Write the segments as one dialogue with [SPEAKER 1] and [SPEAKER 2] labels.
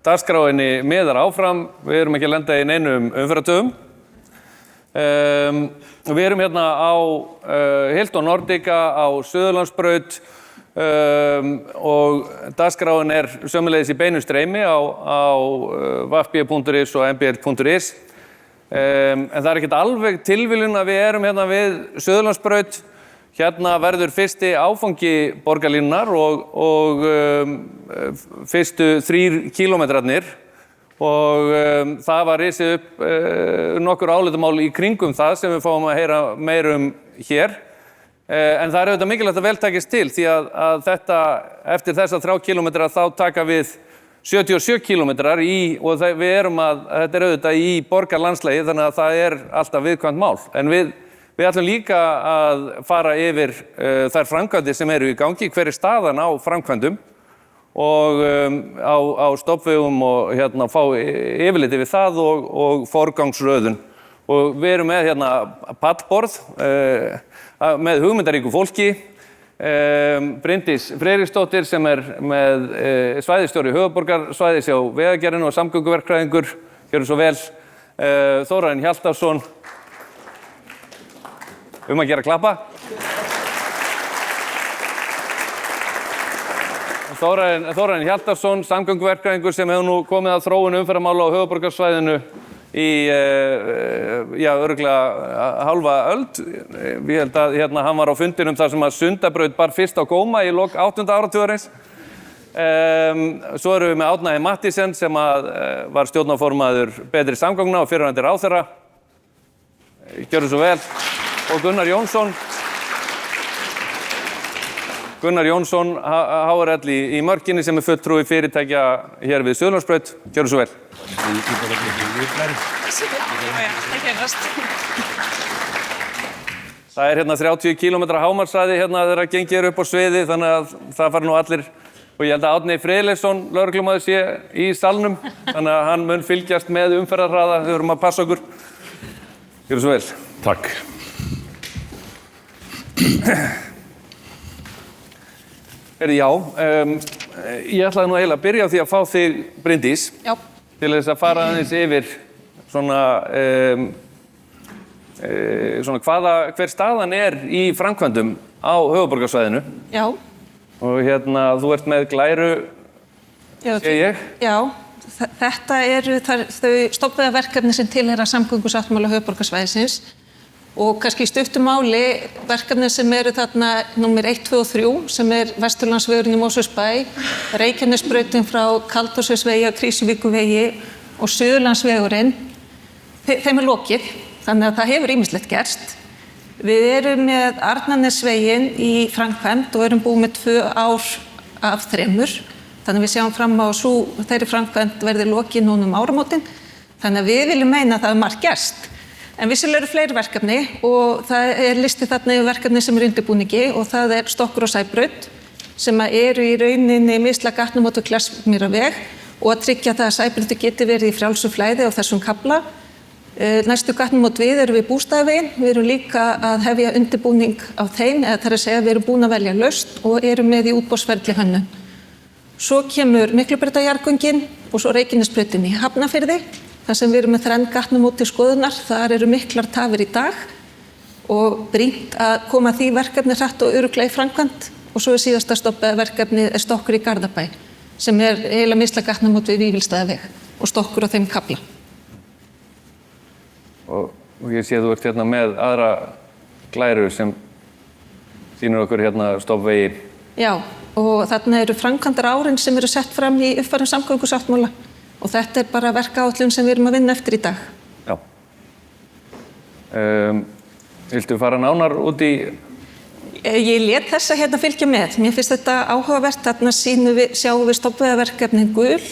[SPEAKER 1] dagskráinni miðar áfram. Við erum ekki að lenda í neinum umferðartöfum. Við erum hérna á Hilton Nordica á Suðurlandsbraut og dagskráin sömuleiðis í beinu streymi á vfb.is og mbl.is. En það ekkert alveg tilviljun að við erum hérna við Suðurlandsbraut. Hérna verður fyrsti áfangi borgarlínunnar og fyrstu 3 kílómetrarnir og það var risið upp nokkur álitamál í kringum það sem við fáum að heyra meira hér. En það auðvitað mikilvægt að vel takist til því að þetta, eftir þessa 3 kílómetra þá taka við 77 kílómetrar og við erum þetta auðvitað í borgarlandslagi þannig að það alltaf viðkvæmt mál. En við ætlum líka að fara yfir þær framkvæmdir sem eru í gangi, hver staðan á framkvæmdum og á stoppvegum og fá yfirliti við það og forgangsröðun. Og við erum með pallborð með hugmyndaríku fólki, Bryndís Friðriksdóttir sem með svæðisstjóri höfuðborgarsvæðis hjá Vegagerðinni og samgönguverkfræðingur, gjörðu svo vel, Þórarinn Hjaltarsson, að gera klappa. Þórarinn Hjaltarsson, samgönguverkfræðingur sem hefur nú komið að þróun umferðarmála á höfuðborgarsvæðinu í örugglega hálfa öld. Ég held að hann var á fundinum þar sem að Sundabraut bar fyrst á góma í lok 8. áratugarins. Svo erum við með Árna Mathiesen sem var stjórnarformaður Betri samgangna og fyrrverandi ráðherra. Gjörðu svo vel. Og Gunnar Jónsson, HRL í Mörkinni sem fulltrúi fyrirtækja hér við Suðurlandsbraut. Gjörðu svo vel. Það 30 kílómetra hámarkshraði þegar gengið upp á sviði þannig að það fara nú allir og ég held að Árni Friðleifsson, lögreglumaður sé í salnum þannig að hann mun fylgjast með umferðarhraða, við þurfum að passa okkur. Gjörðu svo vel.
[SPEAKER 2] Takk.
[SPEAKER 1] Ég ætlaði nú eiginlega að byrja á því að fá þig, Bryndís, til þess að fara aðeins yfir hver staðan í framkvæmdum á höfuðborgarsvæðinu.
[SPEAKER 3] Já.
[SPEAKER 1] Og þú ert með glæru, sé ég. Já,
[SPEAKER 3] þetta eru þau stofnvegaverkefni sem tilheyra samgöngusáttmála höfuðborgarsvæðisins. Og kannski í stuttu máli verkefni sem eru þarna númer 1, 2 og 3 sem Vesturlandsvegurinn í Mosfellsbæ, Reykjanesbrautin frá Kaldárselsvegi að Krýsuvíkurvegi og Suðurlandsvegurinn, þeim lokið, þannig að það hefur ýmislegt gerst. Við erum með Arnarnesveginn í framkvæmd og erum búið með 2 ár af 3, þannig að við sjáum fram á þeirri framkvæmd verði lokið núna áramótin, þannig að við viljum meina að það margt gerst. En vissilega eru fleiri verkefni og það listi þarna yfir verkefni sem undirbúningi og það Stokkur og Sæbraut sem eru í rauninni misla gatnamót og Kleppsmýrarveg og að tryggja það að Sæbrautin geti verið í frjálsu flæði á þessum kafla. Næstu gatnamót eru við Bústaðaveginn, við erum líka að hefja undirbúning á þeim, eða það að segja við erum búin að velja lausn og erum með í útboðsferli hönnun. Svo kemur Miklubrautarjarðgöngin og svo Reykjanesbrautin í Hafnarfirði. þar sem við erum með 3 gatnamót til skoðunar. Þar eru miklar tafir í dag og brýnt að koma því verkefni hratt og örugglega í framkvæmd. Og svo síðasta verkefni Stokkur í Garðabæ, sem eiginlega misla gatnamót við Vífilsstaðaveg og Stokkur á þeim kafla.
[SPEAKER 1] Og ég sé að þú ert hérna með aðra glæru sem sýnir okkur hérna stoppvegi.
[SPEAKER 3] Já, og þarna eru framkvæmdarárin sem eru sett fram í uppfærum samgöngusáttmála og þetta bara verkáætlun sem við erum að vinna eftir í dag.
[SPEAKER 1] Já. Viltu fara nánar út í?
[SPEAKER 3] Ég lét þessa hérna fylgja með. Mér finnst þetta áhugavert. Þarna sjáum við stoppvegaverkefnin gul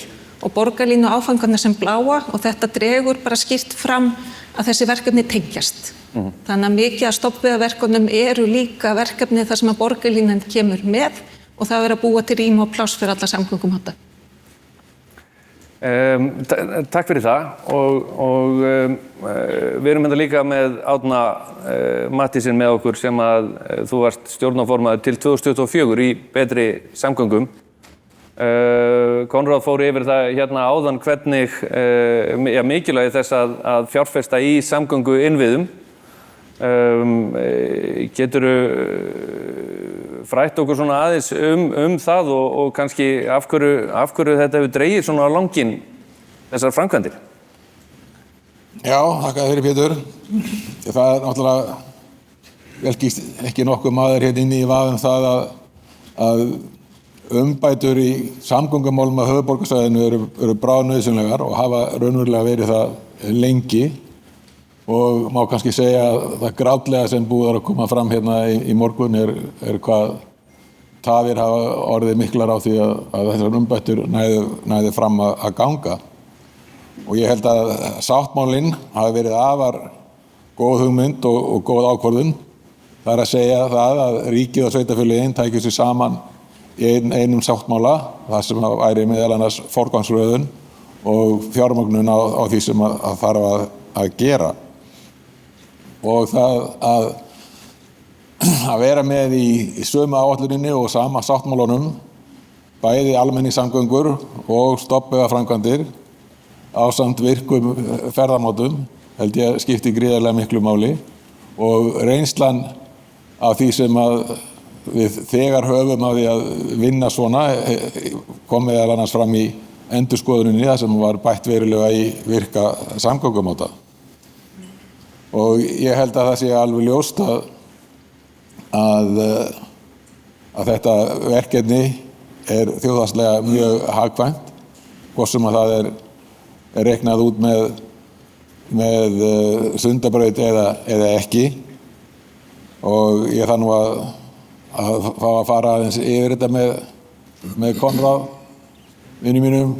[SPEAKER 3] og borgarlínu áfangarnir sem bláa og þetta dregur bara skýrt fram að þessi verkefni tengjast. Þannig að mikið af stoppvegaverkefnum eru líka verkefni þar sem að borgarlínan kemur með og það er að búa til rými og pláss fyrir alla samgöngumáta.
[SPEAKER 1] Takk fyrir það og við erum hérna líka með Árna Mathiesen með okkur sem að þú varst stjórnarformaður til 2024 í betri samgöngum Konráð fór yfir það hérna áðan hvernig mikilvægi þess að fjárfesta í samgöngu innviðum. Geturðu frætt okkur svona aðeins það og kannski af hverju þetta hefur dregið svona á langinn þessar framkvæmdir?
[SPEAKER 2] Já, þakka fyrir Pétur. Það náttúrulega velkist ekki nokkuð maður hérna inni í vafa það að umbætur í samgöngumálum á höfuðborgarsvæðinu eru bráðnauðsynlegar og hafa raunverulega verið það lengi og má kannski segja að það grátlega sem búið að koma fram hérna í morgun er hvað tafir hafa orðið miklar á því að þessar umbætur næðu fram að ganga. Og ég held að sáttmálinn hafi verið afar góð hugmynd og góð ákvörðun. Það er að segja það að ríkið og sveitarfélögin tækju sig saman í einum sáttmála, það sem væri meðal annars forgangsröðun og fjármögnun á því sem að þarf að gera. Og það að vera með í sömu áætluninni og sama sáttmálunum, bæði almenningssamgöngur og stofnvegaframkvæmdir ásamt virkum ferðamátum, held ég skipti gríðarlega miklu máli og reynslan af því sem að við þegar höfum á því að vinna svona kom meðal annars fram í endurskoðuninni þar sem var bætt verulega í virka samgöngumáta. Og ég held að það sé alveg ljóst að þetta verkefni er þjóðhagslega mjög hagkvæmt, hvort sem að það er reiknað út með Sundabraut eða ekki. Og ég þarf nú að fá að fara aðeins yfir þetta með Konráð, vinni mínum,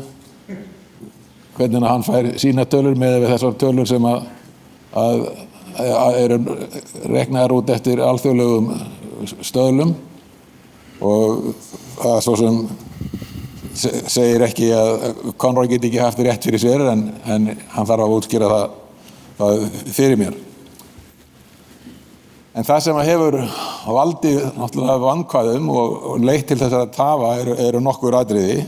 [SPEAKER 2] hvernig hann fær sína tölur með við þessar tölur sem að eru reknaðar út eftir alþjóðlegum stöðlum og það svo sem segir ekki að Konráð geti ekki haft rétt fyrir sér en hann þarf að útskýra það fyrir mér. En það sem hefur valdið náttúrulega vandkvæðum og leitt til þessara tafa eru nokkur atriði.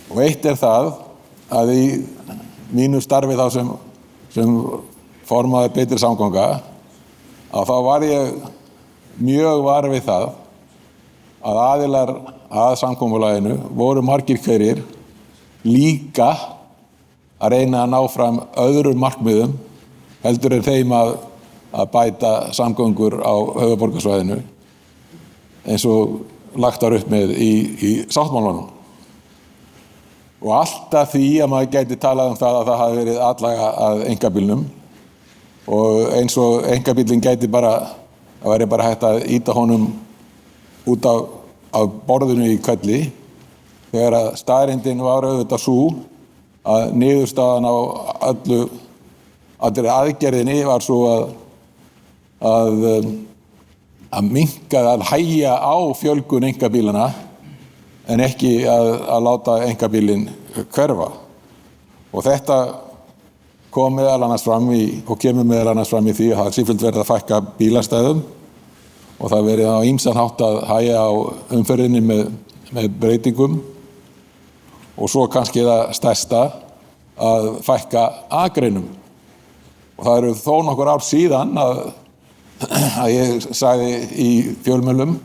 [SPEAKER 2] Og eitt er það að í mínu starfi þá sem formaður Betri samganga að þá var ég mjög var við það að aðilar að samkomulaginu voru margir hverjir líka að reyna að ná fram öðrum markmiðum heldur en þeim að bæta samgöngur á höfuðborgarsvæðinu eins og lagt var upp með í sáttmálanum. Og alltaf því að maður gæti talað það að það hafi verið atlaga að einkabílnum og eins og einkabílinn gæti það væri bara hægt að ýta honum út af borðinu í hvelli þegar að staðreyndin var auðvitað sú að niðurstaðan á allri aðgerðinni var svo að minnka að hægja á fjölgun einkabílana en ekki að láta einkabílinn hverfa. Og þetta kom meðal annars fram og kemur meðal annars fram í því að það sífellt verið að fækka bílastæðum og það verið á ýmsan hátt að hægja á umferðinni með breytingum og svo kannski það stærsta að fækka akreinum. Og það eru þó nokkur ár síðan að ég sagði í fjölmiðlum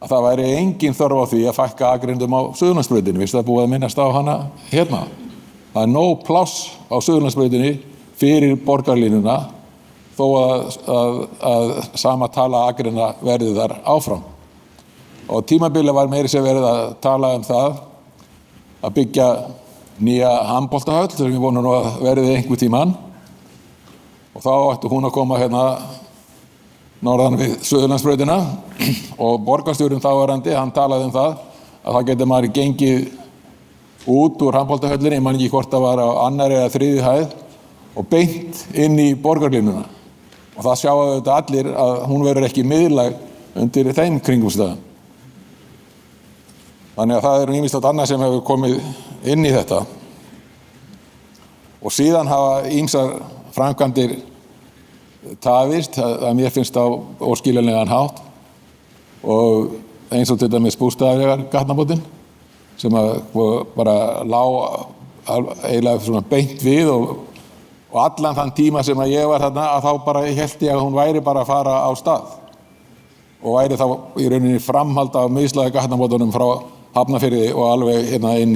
[SPEAKER 2] að það væri engin þörf á því að fækka akreinum á Suðurlandsbrautinni. Vist það búið að minnast á hana hérna? Það er nóg pláss á Suðurlandsbrautinni fyrir borgarlínuna þó að sama tala akreina verði þar áfram. Og tímabili var meiri sem verið að tala það að byggja nýja handboltahöll sem við vonum að verði einhver tímann og þá ætti hún að koma hérna norðan við Suðurlandsbrautina og borgarstjórinn þáverandi, hann talaði það að það geti maður gengið út úr handboltahöllinni, ég man ekki hvort það var á annarri eða þriðju hæð og beint inn í borgarlínuna og það sjáu þetta allir að hún verður ekki miðlæg undir þeim kringumstæðum. Þannig að það er ýmislegt annað sem hefur komið inn í þetta og síðan hafa ýmsar framkvæmdir tafist að mér finnst á óskiljanlegan hátt og eins og til dæmis Bústaðavegar gatnamótin sem að bara lá eiginlega svona beint við og allan þann tíma sem að ég var þarna að þá bara hélt ég að hún væri bara að fara á stað og væri þá í rauninni framhald af miðslæga gatnamótunum frá Hafnarfirði og alveg hérna inn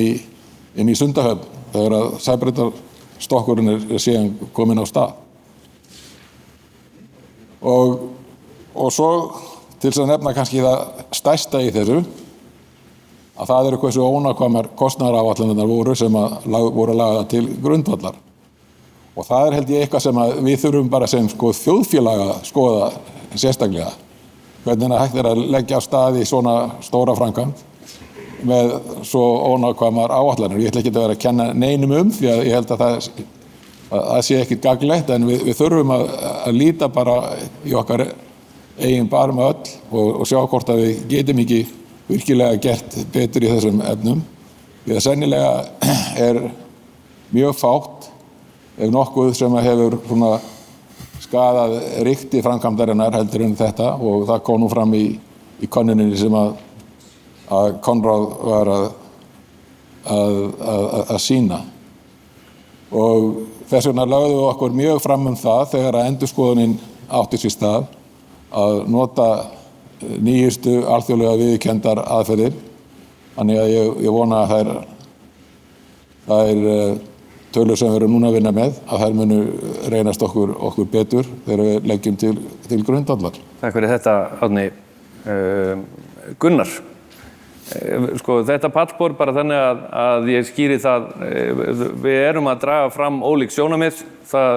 [SPEAKER 2] í Sundahöfn þegar að Sæbrautarstokkurinn er síðan kominn á stað. Og svo til þess að nefna kannski það stærsta í þessu að það eru hversu ónákvæmar kostnaðaráætlanirnar voru sem voru lagðar til grundvallar. Og það held ég eitthvað sem við þurfum bara sem þjóðfélag að skoða sérstaklega. Hvernig hægt að leggja af stað í svona stóra framkvæmd með svo ónákvæmar áætlanir. Ég ætla ekki að vera að kenna neinum því að ég held að það sé ekkert gagnlegt en við þurfum að líta bara í okkar eigin barm öll og sjá hvort að við getum ekki virkilega gert betur í þessum efnum. Því að sennilega er mjög fátt ef nokkuð sem hefur svona skaðað rykti framkvæmdarinnar heldur en þetta og það kom nú fram í könnuninni sem að Konráð var að sýna. Og þess vegna lögðum við okkur mjög fram það þegar að endurskoðunin átti sér stað að nota nýjustu alþjóðlega viðurkenndar aðferðir. Þannig að ég vona að þær tölur sem við erum núna að vinna með að þær munu reynast okkur betur þegar við leggjum til grundvallar.
[SPEAKER 1] Takk fyrir þetta, Árni. Gunnar, þetta pallborð bara þannig að ég skýri það, við erum að draga fram ólík sjónarmið, það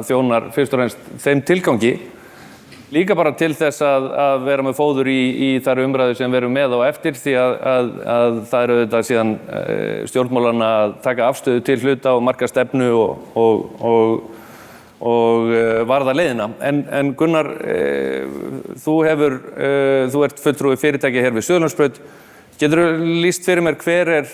[SPEAKER 1] þjónar fyrst og fremst þeim tilgangi, líka bara til þess að vera með fóður í þær umræðu sem við erum með á eftir því að það eru auðvitað síðan stjórnmálanna að taka afstöðu til hluta og marka stefnu og varða leiðina. En Gunnar, þú ert fulltrúi fyrirtæki hér við Suðurlandsbraut. Geturðu lýst fyrir mér hver er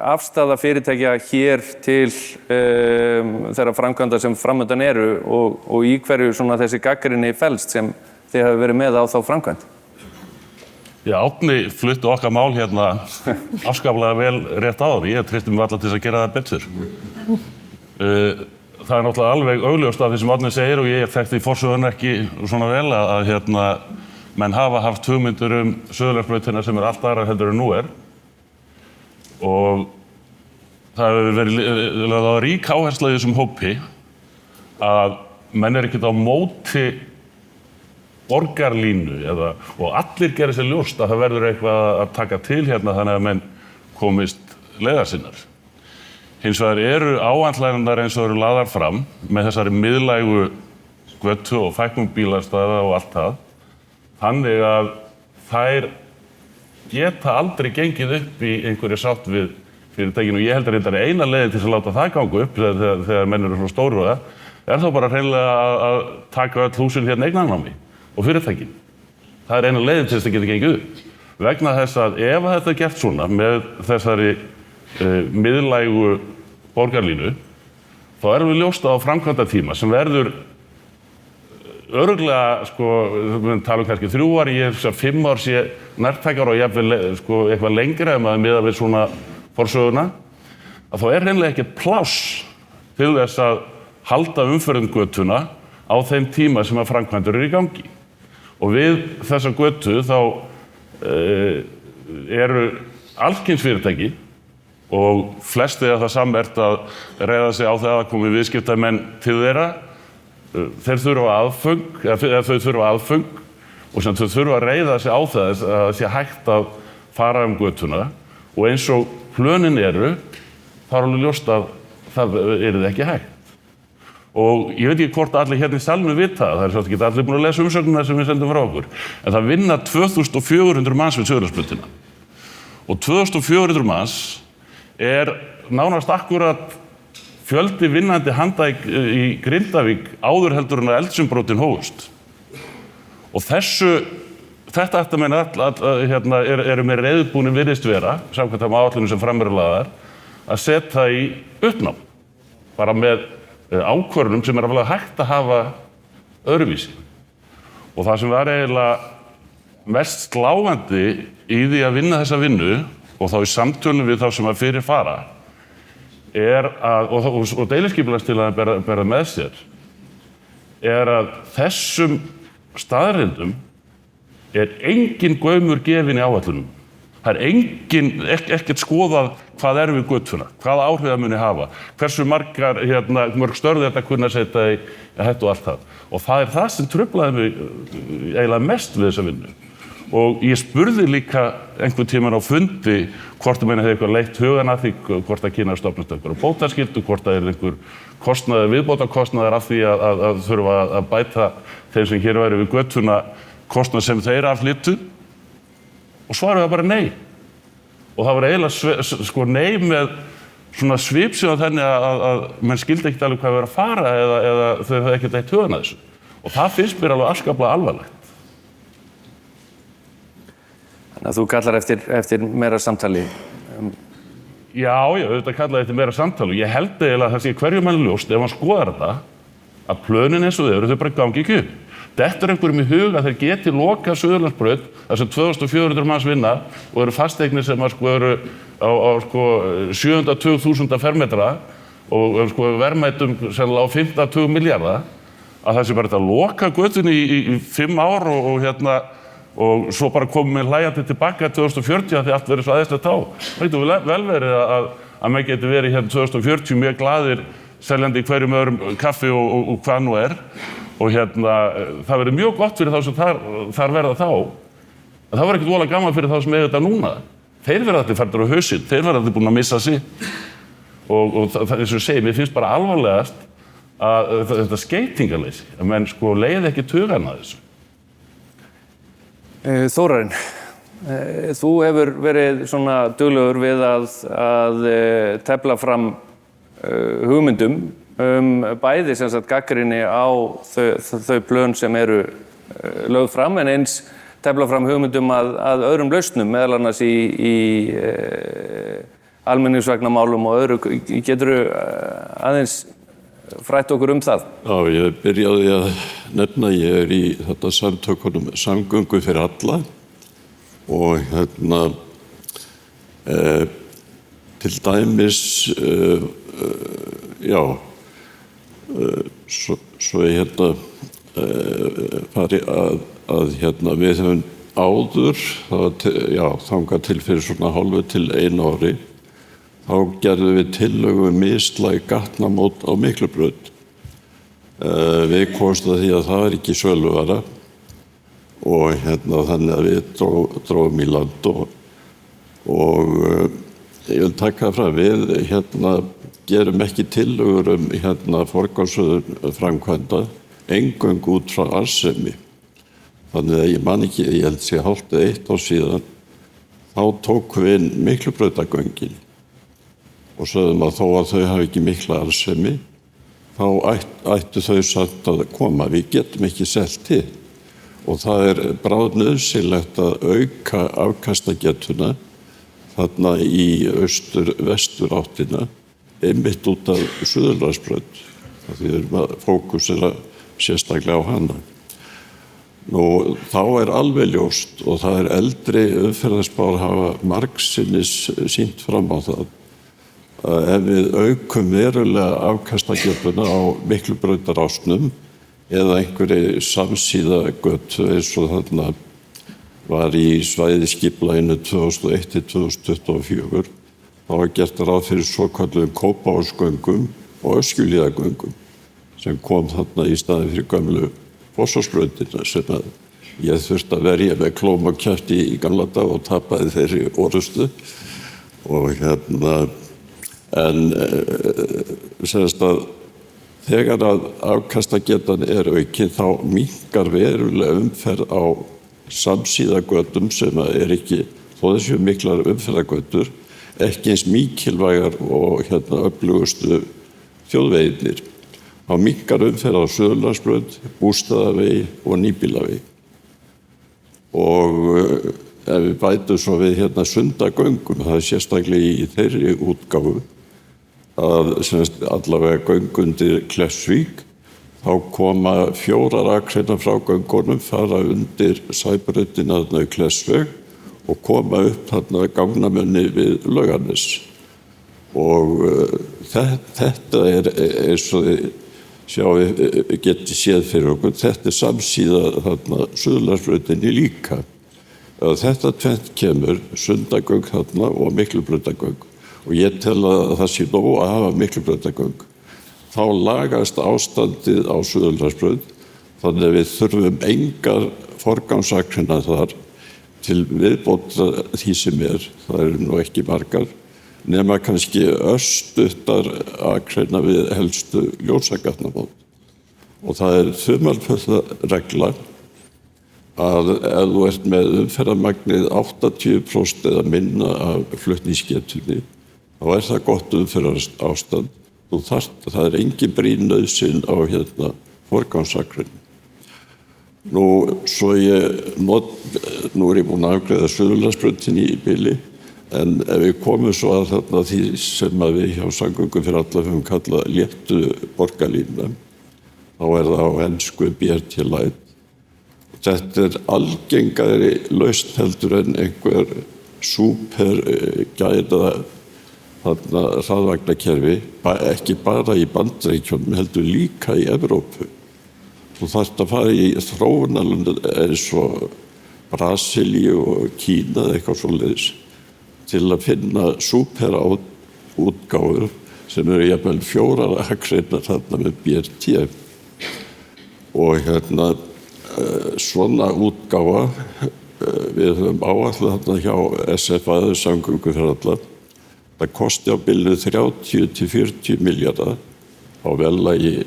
[SPEAKER 1] afstaða fyrirtækja hér til þeirra framkvæmda sem framundan eru og í hverju svona þessi gagnrýni felst sem þið hafi verið með á þá framkvæmd?
[SPEAKER 4] Já, Árni flutti okkar mál hérna afskaplega vel rétt áður. Ég treysti mig varla til þess að gera það betur. Það er náttúrulega alveg augljóst af því sem Árni segir og ég þekkti forsöguna ekki svona vel að menn hafa haft hugmyndir Suðurlandsbrautina sem allt aðrar heldur en nú er og það hefur verið rík áhersla í þessum hópi að menn ekkert á móti borgarlínu og allir gera sér ljóst að það verður eitthvað að taka til hérna þannig að menn komist leiðar sinnar. Hins vegar eru áætlanirnar eins og eru lagðar fram með þessari miðlægu götu og fækkun bílastæða og allt það. Þannig að þær geta aldrei gengið upp í einhverju sátt við fyrirtækinu og ég held að þetta er eina leiðin til að láta það ganga upp þegar menn eru svona stóru og það þá bara hreinlega að taka öll húsin hérna eignarnámi og fyrirtækin. Það er eina leiðin til þess að geta gengið upp. Vegna þess að ef þetta er gert svona með þessari miðlægu borgarlínu þá erum við ljóst á framkvæmdatíma sem verður örugglega, við talum kannski 3 ár, ég hef 5 ár sé nærtækar og jafnvel eitthvað lengra ef maður miðar við svona forsöguna, að þá er hreinlega ekkert pláss til þess að halda umferðargötuna á þeim tíma sem að framkvæmdir eru í gangi. Og við þessa götu þá eru alls kyns fyrirtæki og flest það sammerkt að reiða sig á það að komi viðskiptamenn til þeirra. Þau þurfa aðföng og sem þau þurfa að reiða sig á það að það sé hægt að fara götuna og eins og plönin eru, þá er alveg ljóst að það ekki hægt. Og ég veit ekki hvort allir hérna í salnum vita það, er svolítið ekki allir búin að lesa umsögnina sem við sendum frá okkur, en það vinna 2400 manns við Suðurlandsbrautina. Og 2400 manns er nánast akkurat fjöldi vinnandi handa í Grindavík áður heldur en að Eldsumbrotin hófust. Og þetta ætti menn eru með reiðubúnir virðist vera, samkvæmt þeim áætlunum sem fram eru lagðar, að setja í uppnám. Bara með ákvörðunum sem alveg hægt að hafa öðruvísi. Og það sem var eiginlega mest sláandi í því að vinna þessa vinnu og þá í samtölum við þá sem að fyrir fara og deiliskipulagstillagan bera með sér að þessum staðreyndum engin gaumur gefinn í áætlunum. Það ekkert skoðað hvað við götuna, hvaða áhrif það muni hafa, hversu mörg störð þetta kunna setja í þetta og allt það. Og það það sem truflaði mig eiginlega mest við þessa vinnu. Og ég spurði líka einhvern tímann á fundi hvort menn hefði eitthvað leitt hugan að því, hvort það kynna stofnast einhverju bótaskyldu, hvort það einhver viðbótarkostnaður af því að þurfa að bæta þeim sem hér væri við götuna kostnað sem þeir afhlyttu. Og svarið var bara nei. Og það var eiginlega nei með svona svipsið á þenni að menn skildi ekkert alveg hvað við að fara eða þau hefði ekkert leitt hugan að þessu. Og það finnst mér alveg afskaplega alvarlegt.
[SPEAKER 1] Þannig að þú kallar eftir meira samtali?
[SPEAKER 4] Já, auðvitað kallaði eftir meira samtali. Ég held eiginlega að það sé hverju manni ljóst ef hann skoðar þetta að plönin eins og þau bara gangi ekki upp. Þetta einhverjum í huga að þeir geti lokað Suðurlandsbraut þar sem 2400 manns vinna og eru fasteignir sem eru á 720.000 fermetra og verðmætum sennilega á 50 milljarða að það sé bara að loka götunni í 5 ár og svo bara komum við hlæjandi tilbaka 2040 því allt verið svo aðeinslegt þá. Það getur vel verið að menn geti verið 2040 mjög glaðir seljandi í hverjum öðrum kaffi og hvað nú og það verður mjög gott fyrir þá sem þar verða þá. En það var ekkert voðalega gaman fyrir þá sem eiga þetta núna. Þeir verða allir færdir á hausinn, þeir verða allir búin að missa sig. Og það eins og ég segi, mér finnst bara alvarlegast að þetta skeytingarleysi, að menn leiði ekki tugan að þessu.
[SPEAKER 1] Þórarinn, þú hefur verið svona duglegur við að tefla fram hugmyndum bæði sem sagt gagnrýni á þau plön sem eru lögð fram en eins tefla fram hugmyndum að öðrum lausnum, meðal annars í almenningsvagnamálum og öðru. Geturðu aðeins frætt okkur það?
[SPEAKER 5] Já, ég byrjaði að nefna, ég í þetta samtökunum Samgöngu fyrir alla og til dæmis, svo ég fari að við höfum áður, þangað til fyrir svona hálfu til 1 ári, þá gerðum við tillögu mislæg gatnamót á Miklubraut. Við komumst að því að það var ekki söluvara og þannig að við drógum í land og ég vil taka það fram, við gerum ekki tillögur forgangsröðun framkvæmda, eingöngu út frá arðsemi. Þannig að ég man ekki, ég held sé hálft 1 ár síðan, þá tókum við inn Miklubrautagöngin og sögðum að þó að þau hafi ekki mikla arðsemi, þá ættu þau samt að koma. Við getum ekki selt til og það bráðnauðsynlegt að auka afkastagetuna þarna í austur-vestur áttina, einmitt út af Suðurlandsbraut. Því við erum að fókusera sérstaklega á hana. Þá alveg ljóst og það eldri umferðarspár hafa margsinnis sýnt fram á það að ef við aukum verulega afkastagetuna á Miklubrautarásnum eða einhverju samsíða götu eins og þarna var í svæðisskipulaginu 2001-2024, þá var gert ráð fyrir svokölluðum Kópavogsgöngum og Öskjuhlíðargöngum sem kom þarna í staðinn fyrir gömlu Fossvogsbrautina sem ég þurfti að verja með klóm og kjafti í gamla dag og tapaði þeirri orrustu og en semst að þegar að afkastagetan aukin þá minnkar verulega umferð á samsíðagötum sem ekki, þó þessu miklar umferðargötur, ekki eins mikilvægar og öflugustu þjóðveginir. Þá minnkar umferð á Suðurlandsbraut, Bústaðavegi og Nýbýlavegi. Og ef við bætum svo við Sundagöngum, það sérstaklega í þeirri útgáfu, að allavega göng undir Kleppsvík, þá koma 4 akreinar frá göngunum, fara undir Sæbrautina þarna í Klessveg og koma upp þarna gangnamenni við Laugarnes. Og þetta eins og þið getið séð fyrir okkur, þetta samsíða þarna Suðurlandsbrautinni líka. Þetta tvennt kemur, Sundagöng þarna og Miklubrautagöng. Og ég tel að það sé nóg að hafa Miklubrautagöng. Þá lagast ástandið á Suðurlandsbraut, þannig að við þurfum engar forgangsakreinar þar til viðbótar því sem það eru nú ekki margar, nema kannski örstuttar akreina við helstu ljósagatnamót. Og það þumalfulla regla að ef þú ert með umferðarmagnið 80% eða minna af flutningsgetunni, þá það gott umferðarástand. Það engin brýn nauðsyn á forgangsakreinu. Nú er ég búinn að afgreiða Suðurlandsbrautinni í bili, en ef við komum svo að þarna því sem að við hjá Samgöngum fyrir alla höfum kallað léttu borgarlínuna, þá það á ensku BRT Light. Þetta algengari lausn heldur en einhver supergæða hraðvagnakerfi, ekki bara í Bandaríkjunum, heldur líka í Evrópu. Þú þarft að fara í þróunarlönd eins og Brasilíu og Kína eða eitthvað svoleiðis til að finna superútgáfur sem eru jafnvel 4 akreinar þarna með BRT. Og svona útgáfa, við höfum áætlað þarna hjá SFA, Samgöngur fyrir alla, það kosti á bilinu 30 til 40 milljarða á verðlagi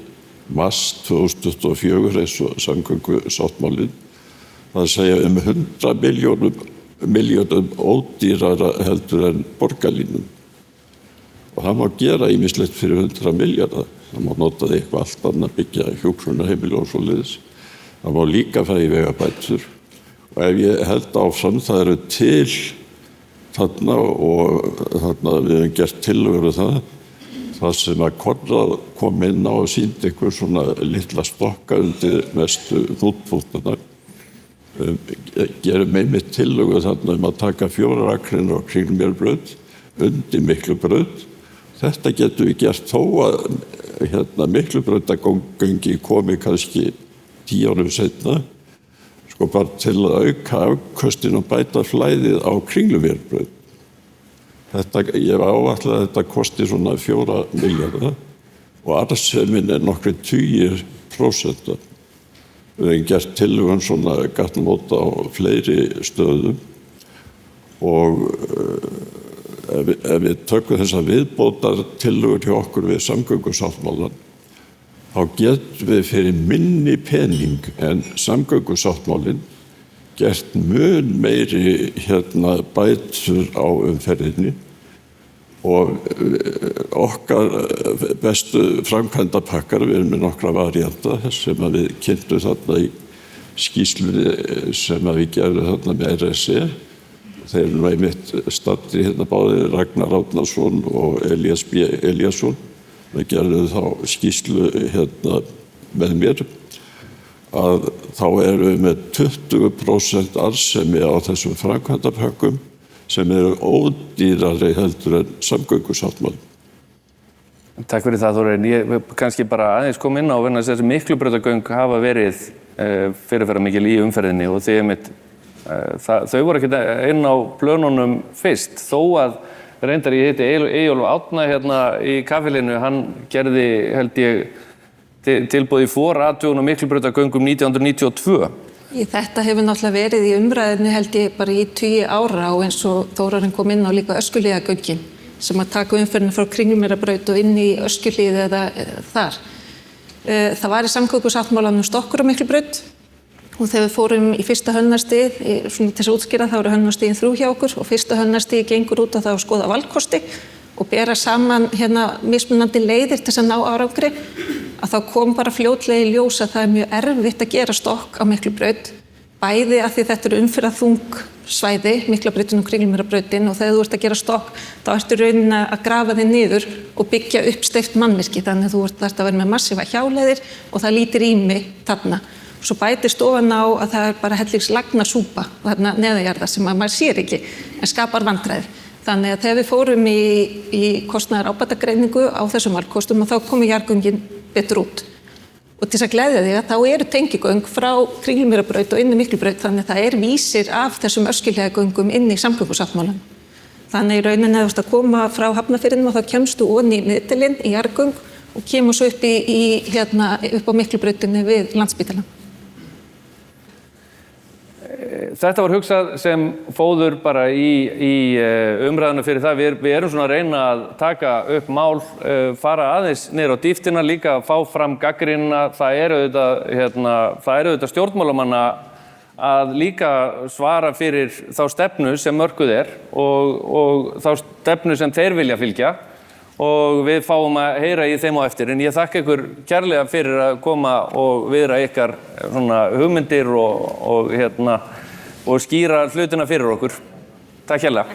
[SPEAKER 5] mars 2024 eins og samgöngusáttmálinn. Það segja 100 milljörðum ódýrara heldur en borgarlínum. Og það má gera ýmislegt fyrir 100 milljarða. Það má nota það eitthvað allt annað, byggja hjúkrunarheimili og svoleiðis. Það má líka fara í vegabætur. Og ef ég held áfram, það eru til þarna og þarna við höfum gert tillögur það sem að Konráð kom inn á og sýndi einhver svona litla stokka undir mestu hnútpunktarnar. Gerum einmitt tillögu þarna að taka 4 akreinar á Kringlumýrarbraut undir Miklubraut. Þetta getum við gert þó að Miklubrautagöngi komi kannski 10 árum seinna, bara til að auka afköstin og bæta flæðið á Kringlumýrarbraut. Ég áætlað að þetta kosti svona 4 milljarða og arðsemin nokkrir 20%. Við höfum gert tillögur svona gatnamóta á fleiri stöðum og ef við tökum þessa viðbótar tillögur hjá okkur við samgöngusáttmálann, þá getum við fyrir minni pening en samgöngusáttmálinn gert mun meiri bætur á umferðinni og okkar bestu framkvæmdapakkar, við erum með nokkra varianta sem við kynntum þarna í skýrslunni sem við gerðum þarna með RSE. Þeir eru einmitt staddir báðir, Ragnar Árnason og Elías B. Elíasson. Við gerðum þá skýrslu með mér að þá erum við með 20% arðsemi á þessum framkvæmdapökkum sem eru ódýrari heldur en samgöngusáttmálinn.
[SPEAKER 1] Takk fyrir það, Þórarinn. Ég kannski bara aðeins kom inn á vegna þess að þessi Miklubrautagöng hafa verið fyrirferðarmikil í umferðinni og þau voru ekki inn á plönunum fyrst, þó að reyndar ég heiti Eyjólfur Árna í kaffilinu, hann gerði held ég tilboð í forathugun á Miklubrautagöngum 1992.
[SPEAKER 3] Þetta hefur náttúrulega verið í umræðinu held ég bara í 20 ára og eins og Þórarinn kom inn á líka Öskjuhlíðargöngin sem að taka umferðina frá Kringlumýrarbraut og inn í Öskjuhlíð eða þar. Það var í samgöngusáttmálanum Stokkur á Miklubraut og þegar við fórum í fyrsta hönnunarstig, svona til þess að útskýra þá eru hönnunarstigin 3 hjá okkur og fyrsta hönnunarstig gengur út á það að skoða valkosti og bera saman mismunandi leiðir til þess að ná árangri, að þá kom bara fljótlega í ljós að það er mjög erfitt að gera stokk á Miklubraut, bæði að því þetta eru umferðarþung svæði, Miklabrautin og Kringlumýrarbrautin, og þegar þú ert að gera stokk þá ertu raunin að grafa þig niður og byggja upp steypt mannvirki, þannig að þú þarft að vera með massífa hjáleiðir og það lítir rými þarna. Svo bætist ofan á að það er bara hellingslagnasúpa þarna neðanjarðar sem að maður sér ekki en skapar vandræði. Þannig að þegar við fórum í kostnaðar ábatagreiningu á þessum valkostum og þá komu jarðgöngin betur út. Og til þess að gleðja þig að þá eru tengigöng frá Kringlumýrarbraut og inn í Miklubraut, þannig að það er vísir af þessum öskjuhliðagöngum inn í samgöngusáttmálanum. Þannig í rauninni að þú ert að koma frá Hafnarfirðinum og þá kemstu ofan í miðdilinn í jarðgöng og kemur svo upp upp á Miklubrautinni við Landspítalann.
[SPEAKER 1] Þetta var hugsað sem fóður bara í umræðuna fyrir það. Við erum svona að reyna að taka upp mál, fara aðeins niður á dýptina, líka að fá fram gagnrýnina. Það er auðvitað stjórnmálamanna að líka svara fyrir þá stefnu sem mörkuð er og þá stefnu sem þeir vilja fylgja. Og við fáum að heyra í þeim á eftir. En ég þakka ykkur kærlega fyrir að koma og viðra ykkar svona hugmyndir og skýra hlutina fyrir okkur. Takk hérlega.